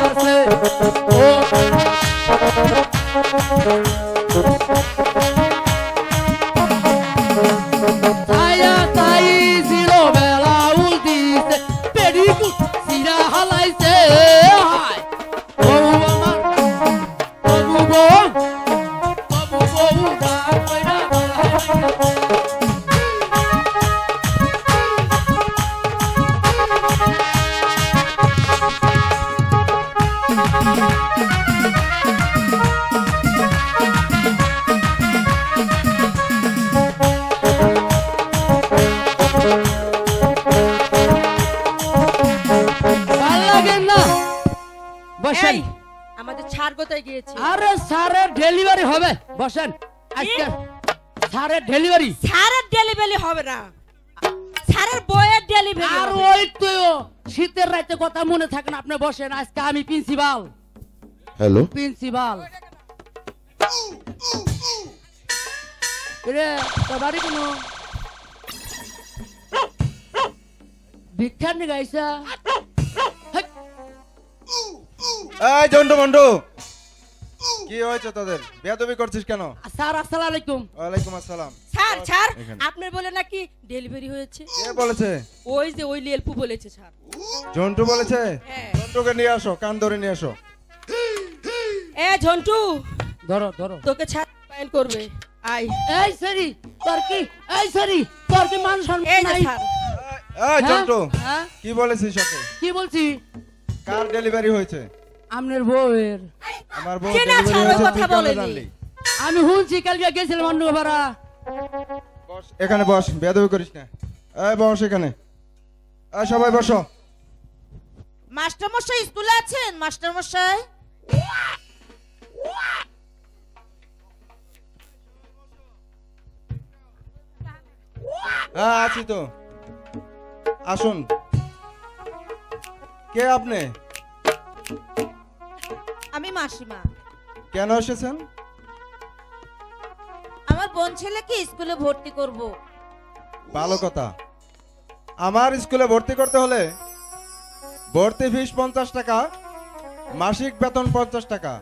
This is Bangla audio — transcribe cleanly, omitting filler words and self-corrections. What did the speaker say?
আছে ও ছায়া তাই ছিল বেলা উল্টিছে পেডিকুট সিরা হালাইছে হায় বউ আমার বউ বউ বউ ডাক কইরা বসেন আমাদের ছাড় কোথায় গিয়েছে? আরে স্যারের ডেলিভারি হবে বসেন আজকে স্যারের ডেলিভারি হবে না, স্যারের বইয়ের ডেলিভারি। আর ওই তো শীতের রাতে কথা মনে থাকে না, আপনি বসেন। আজকে আমি প্রিন্সিপাল। হ্যালো প্রিন্সিপাল রে তোর বাড়ি কোন ভিক্ষার নিয়ে গাইছা? এই জন্টু মন্টু কি হয়েছে তোদের? বেয়াদবি করছিস কেন? স্যার আসসালামু আলাইকুম। ওয়ালাইকুম আসসালাম। স্যার স্যার আপনার বলে নাকি ডেলিভারি হয়েছে? কে বলেছে? ওই যে ওই লিয়েলপু বলেছে স্যার। জন্টু বলেছে? হ্যাঁ। জন্টুকে নিয়ে আসো, কান ধরে নিয়ে আসো। এ ঝন্টু ধরো ধরো তোকে ছাড় ফাইন করবে, আই। এই সরি তোর কি, এই সরি তোর কি মান এই সম্মান যে নাই? স্যার এই জন্টু হ্যাঁ? কি বলেছিস ওকে? কি বলছি? কার ডেলিভারি হয়েছে? আপনার বউয়ের। আমার বউ কে না ডেলিভারি ছাড়ো হয়েছে, কথা তুই কেমনে বলেনি? জানলি? আমি শুনছি কালকে গেছিলাম অন্য ভাড়া। বস এখানে, বস, বেয়াদবি করিস না। এই বস এখানে, এই সবাই বসো। মাস্টার মশাই স্কুলে আছেন? মাস্টার মশাই হ্যাঁ আছি তো, আসুন। কে আপনি? আমি মাসিমা। কেন এসেছেন? আমার বোন ছেলেকে স্কুলে ভর্তি করব। ভালো কথা। আমার স্কুলে ভর্তি করতে হলে ভর্তি ফিস 50 টাকা, মাসিক বেতন 50 টাকা।